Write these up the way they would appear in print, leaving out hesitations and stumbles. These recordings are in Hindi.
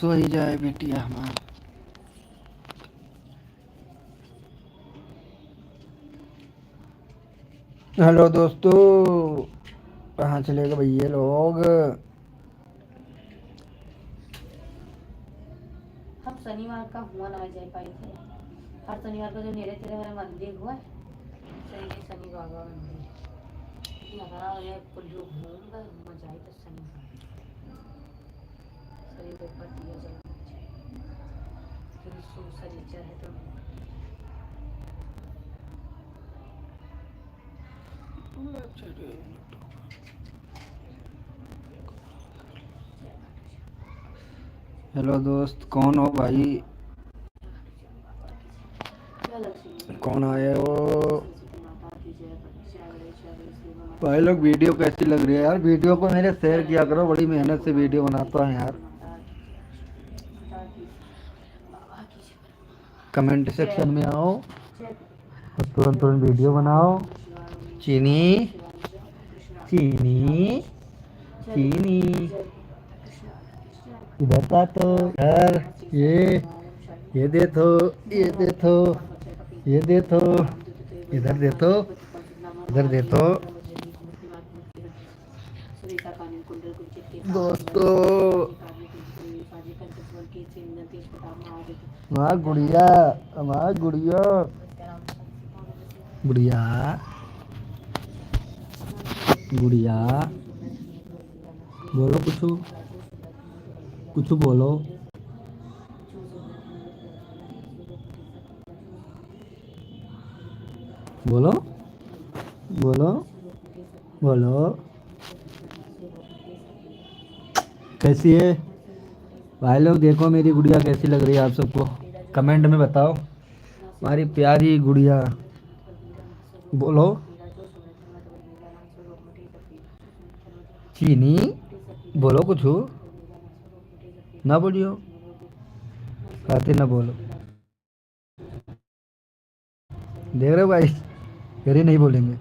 सो ही जाए बेटिया हमारा। हेलो दोस्तों, कहाँ चले गए भैया लोग। हम शनिवार का हुआ ना जा पाए थे। हर शनिवार को जो नेरे तेरे मेरा मंदिर हुआ शनि बाबा मंदिर जो घूम गए मजा आई। तो शनिवार शरीर को ऊपर दिया जाए फिर शनिचर है तो हेलो दोस्त, कौन हो भाई? कौन आए हो भाई लोग? वीडियो कैसी लग रही है यार? वीडियो को मेरे शेयर किया करो, बड़ी मेहनत से वीडियो बनाता है यार। कमेंट सेक्शन में आओ और तुरंत तुरंत वीडियो बनाओ। चीनी चीनी चीनी इधर था तो यार, ये दे तो, ये दे तो, ये दे तो, इधर दे तो, इधर दे तो। दोस्तों हमारा गुड़िया, हमारा गुड़िया, गुड़िया, गुड़िया बोलो कुछ, कुछ बोलो। बोलो बोलो बोलो। कैसी है भाई लोग? देखो मेरी गुड़िया कैसी लग रही है आप सबको, कमेंट में बताओ। हमारी प्यारी गुड़िया, बोलो। चीनी बोलो कुछ, ना बोलियो, बातें ना बोलो। देख रहे हो भाई, फिर ही नहीं बोलेंगे।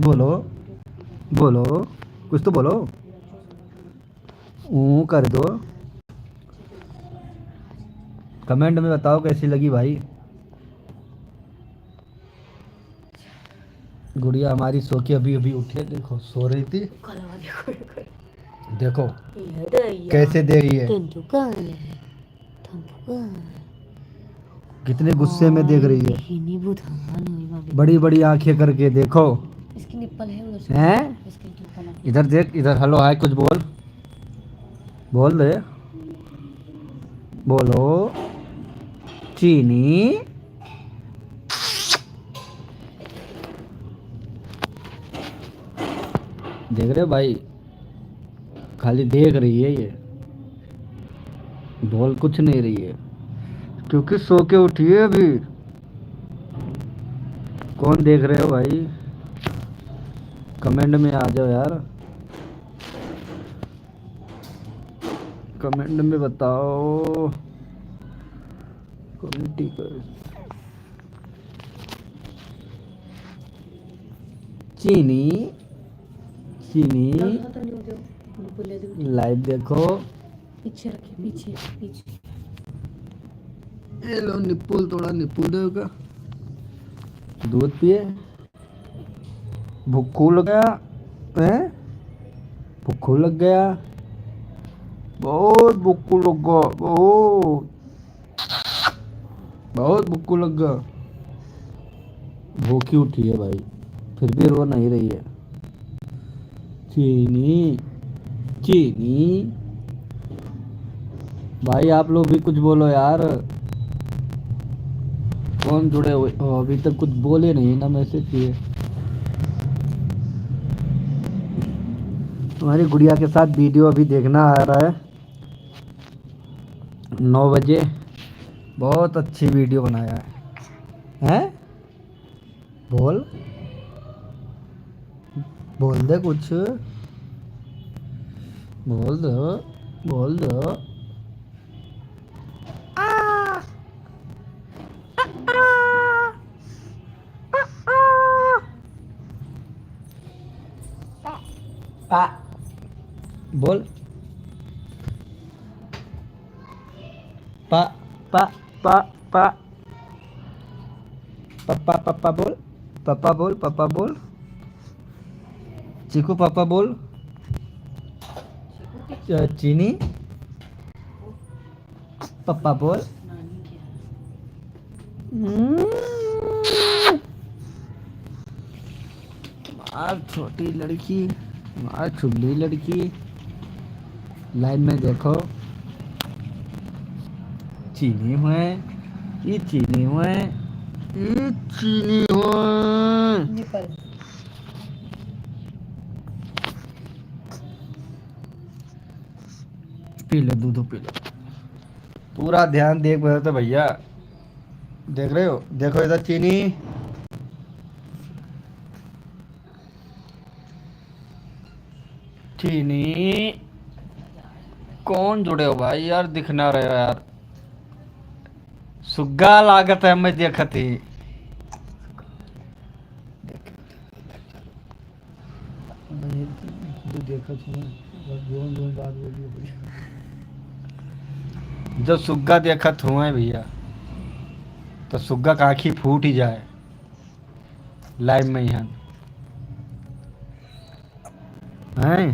बोलो बोलो, कुछ तो बोलो। कर दो, कमेंट में बताओ कैसी लगी भाई। गुड़िया हमारी सो के अभी अभी उठी है, देखो सो रही थी, देखो कैसे दे रही है, कितने गुस्से में देख रही है, बड़ी बड़ी आंखें करके देखो। इसकी निप्पल है हैं? इधर देख, इधर हेलो हाय कुछ बोल, बोल दे, बोलो। चीनी देख रहे हो भाई, खाली देख रही है ये, बोल कुछ नहीं रही है क्योंकि सो के उठी है अभी। कौन देख रहे हो भाई? कमेंट में आ जाओ यार, कमेंट में बताओ। कमेंटी कर। चीनी चीनी लाइव देखो, पीछे रखिए, पीछे पीछे। ये लो निप्पुल, थोड़ा निप्पुल देगा, दूध पिए। भूखू लग गया है, भूखू लग गया, बहुत भूखू लग गया, बहुत बहुत भूखू लग गया। भूखी उठी है भाई, फिर भी रो नहीं रही है। चीनी चीनी भाई आप लोग भी कुछ बोलो यार, कौन जुड़े हुए हो? अभी तक कुछ बोले नहीं ना, मैसेज किए। तुम्हारी गुड़िया के साथ वीडियो अभी देखना आ रहा है 9 बजे, बहुत अच्छी वीडियो बनाया है। हैं? बोल, बोल दे कुछ, बोल दो, बोल दो। बोल, पा पा पा पा पप्पा पप्पा बोल, पप्पा बोल, पप्पा बोल। चीकू पापा बोल। चिकू के चीनी पप्पा बोल। नानी क्या मार छोटी लड़की, मार छुल्ली लड़की। लाइन में देखो, चीनी हुए, ये चीनी हुए, ये चीनी हुए। निपल पी लो दूध, पी लो। पूरा ध्यान देख रहे तो भैया, देख रहे हो, देखो इधर चीनी, चीनी। कौन जुड़े हो भाई यार, दिख ना रहे हो यार। सुग्गा लागत है, मैं देखती। जब सुग्गा देखत हुए भैया, तो सुग्गा का आँखी फूट ही जाए लाइव में यहाँ हैं।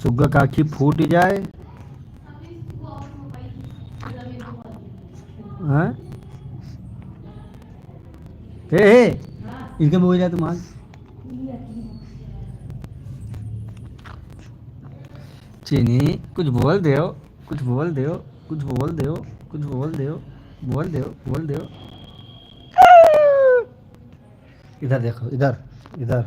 सुग्गा का आँखी फूट ही जाए हैं। हे इनके बोल जाए तुम आज। चीनी कुछ बोल दे, कुछ बोल दे, कुछ बोल दे, कुछ बोल दे, बोल दे, बोल दे। इधर देखो, इधर इधर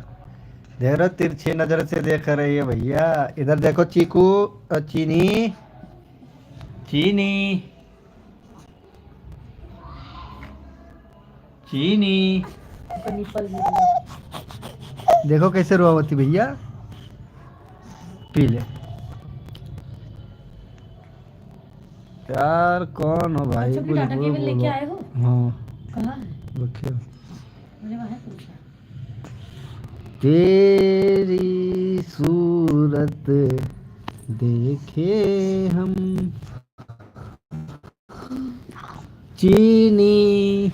देख रहे हो, तिरछी नजर से देख रही है भैया। इधर देखो चीकू और चीनी, चीनी, चीनी। निपल देखो कैसे रोआवती भैया। पी ले यार। कौन हो भाई, कुछ डाटा केबल लेके बोलो। आए हो? हाँ कहाँ है? रखे हो। मुझे वहाँ पूछा तेरी सूरत देखे हम, चीनी,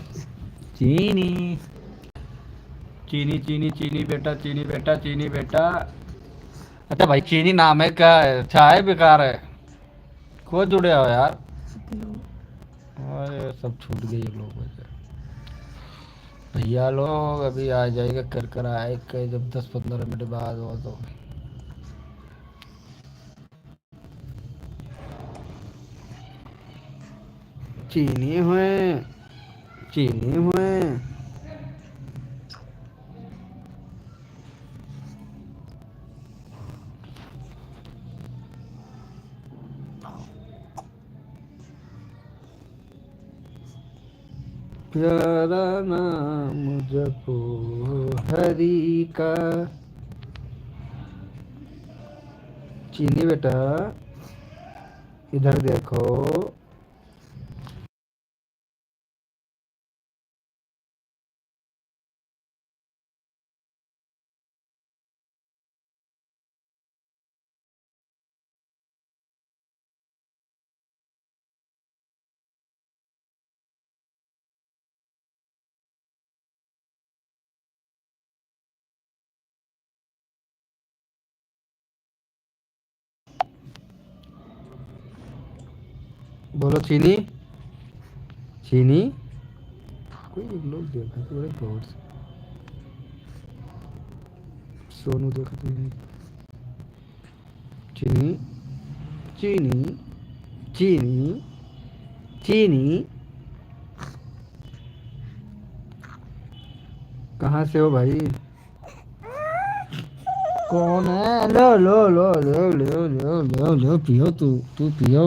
चीनी, चीनी, चीनी, चीनी बेटा, चीनी बेटा, चीनी बेटा। अच्छा भाई, चीनी नाम है क्या है? चाय बेकार है। को जुड़े हो यार? अरे सब छूट गई लोग वैसे। भैया लोग अभी आ जाएगा, कर आए के जब 10-15 मिनट बाद हो तो। चीनी हुए, चीनी हुए। प्यारा नाम जपो हरि का। चीनी बेटा इधर देखो। बोलो चीनी, चीनी। कोई एक लोग देखा तो बड़े गौर से। सोनू देखा तो नहीं। चीनी, चीनी, चीनी, चीनी। कहाँ से हो भाई? कौन है? लो लो लो लो लो लो लो लो, पियो तू पियो।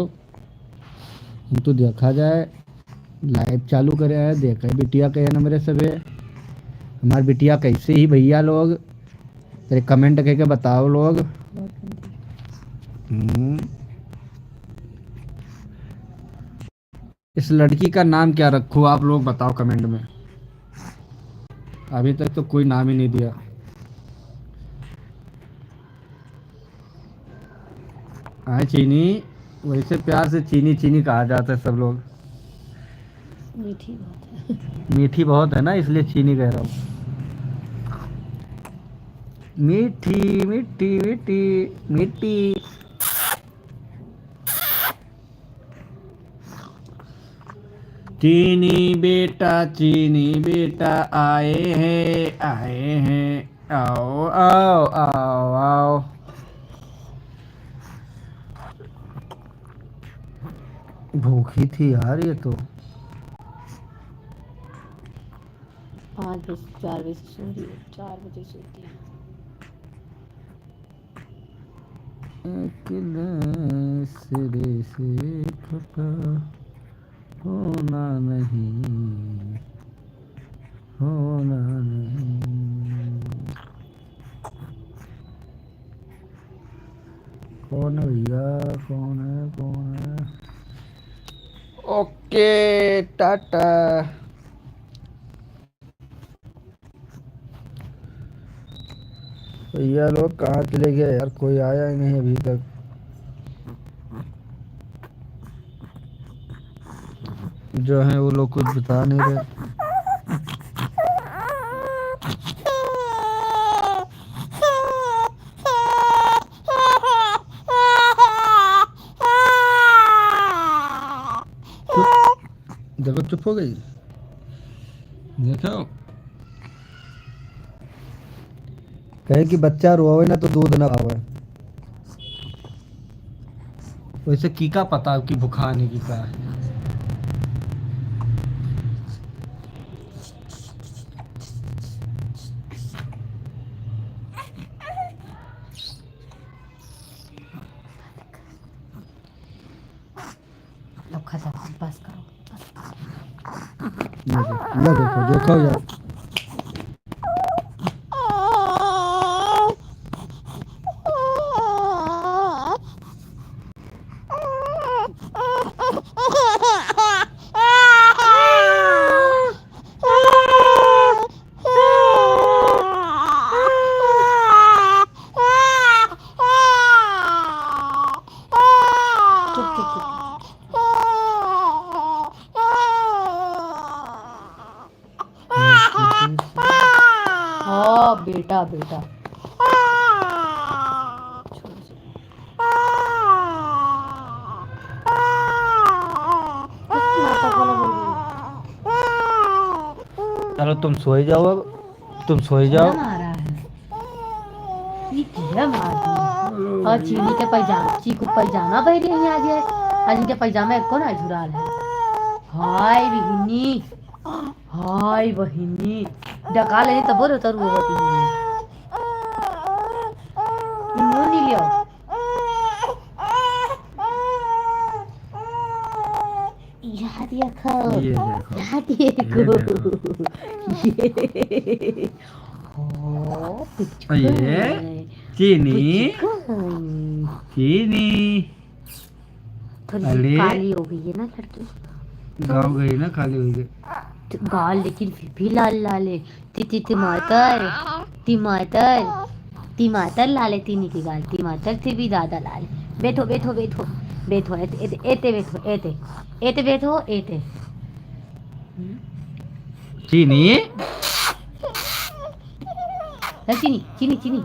हम तो देखा जाए, लाइव चालू करे है, देखा है बिटिया कहे ना मेरे सबे। हमारी बिटिया कैसे ही भैया लोग, तेरे कमेंट करके बताओ लोग। इस लड़की का नाम क्या रखूं, आप लोग बताओ कमेंट में। अभी तक तो कोई नाम ही नहीं दिया। हाँ चीनी, वैसे प्यार से चीनी चीनी कहा जाता है सब लोग। मीठी बात है। मीठी बहुत है ना, इसलिए चीनी कह रहा हूँ। मीठी मीठी मीठी मीठी। चीनी बेटा आए हैं, आओ आओ आओ आओ। भूखी थी यार ये तो। 5 बजे 4 बजे से सो रही है, 4 बजे सोती है। अकेले सिरे से खफा होना नहीं, होना नहीं। कौन है भैया, कौन है कौन है? ओके टाटा। भैया लोग कहाँ चले गए यार, कोई आया ही नहीं अभी तक। जो है वो लोग कुछ बता नहीं रहे। देखो चुप हो गई, देखो कहे कि बच्चा रोवे ना तो दूध ना पावे। वैसे की का पता कि भुखाने की का है। अब खत्म, बस करो। ये देखो देखो यार। चुप चुप चुप। हाँ बेटा बेटा। छोड़ से। नाटक वाला बोल रही है। चलो तुम सो ही जाओ, अब तुम सो ही जाओ। मारा है ये क्या मार दी। और चीनी के पैजामा, चीकू पैजामा पहने ही आ गया। आज इनके पैजामा एको ना झुराल है। हाय बहिनी, हाय बहिनी, डका ले तब बोलो तर वो होती है। मुंह नहीं लियो। यहाँ देखो, ये देखो यहाँ देखो, ये हो ये चीनी चीनी थोड़ी अरे। काली हो गई है ना लड़की। गाँव गई ना, खाली हुई गई। गाल लेकिन फिर भी लाल लाल है। टमाटर टमाटर टमाटर लाल है। तीनी की गाल टमाटर से भी ज्यादा लाल है। बैठो बैठो बैठो बैठो, एते एते एते बैठो, एते एते बैठो एते। चीनी चीनी चीनी चीनी।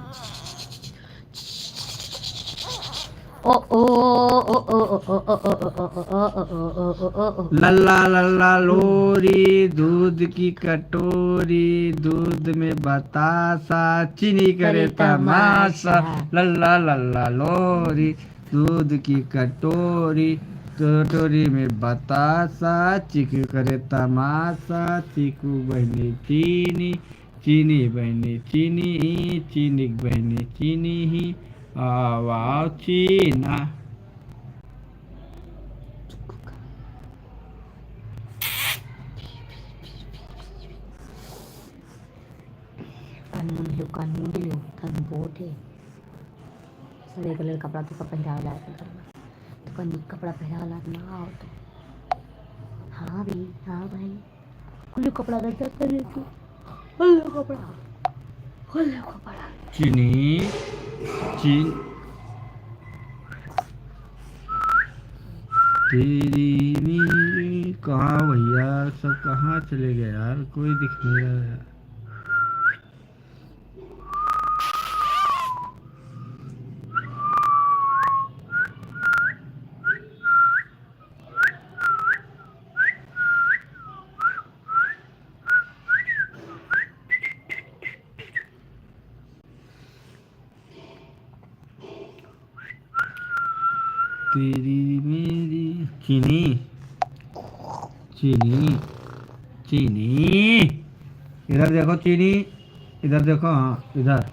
ओ ओ ओ ओ ओ ओ ओ ओ। लल्ला लल्ला लोरी, दूध की कटोरी, दूध में बतासा, चीनी करे तमाशा। लल्ला लल्ला लोरी, दूध की कटोरी, कटोरी में बतासा, चीकू करे तमाशा। चीकू बहनी चीनी, चीनी बहनी चीनी, चीनी बहनी चीनी ही। आओ चीना। कानून लो कानून बहुत है। सड़े कलर कपड़ा तो पहरा ला घर में, तो कहीं कपड़ा पहरा ला ना हो तो। हाँ भी हाँ भाई, खुले कपड़ा रहता करे तो खुले कपड़ा चीनी चीन तेरी मेरी कहाँ भैया, सब कहाँ चले गए यार, कोई दिख नहीं रहा है। तेरी मेरी चीनी चीनी चीनी, इधर देखो चीनी, इधर देखो, हाँ इधर।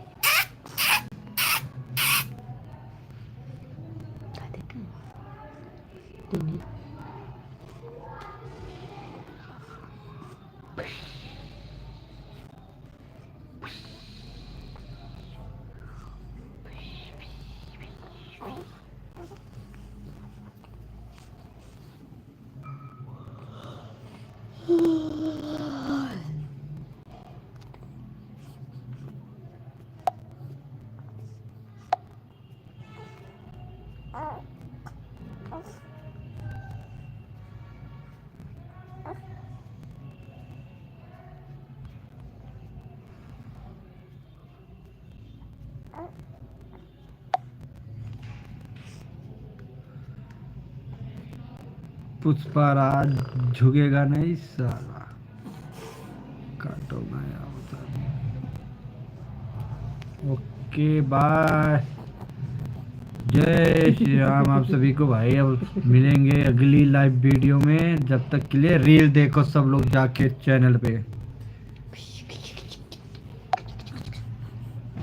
पुष्पाराज झुकेगा नहीं साला, काटो मैं यार बता दूं। ओके बाय, जय श्री राम आप सभी को भाई। अब मिलेंगे अगली लाइव वीडियो में, जब तक के लिए रील देखो सब लोग जाके चैनल पे।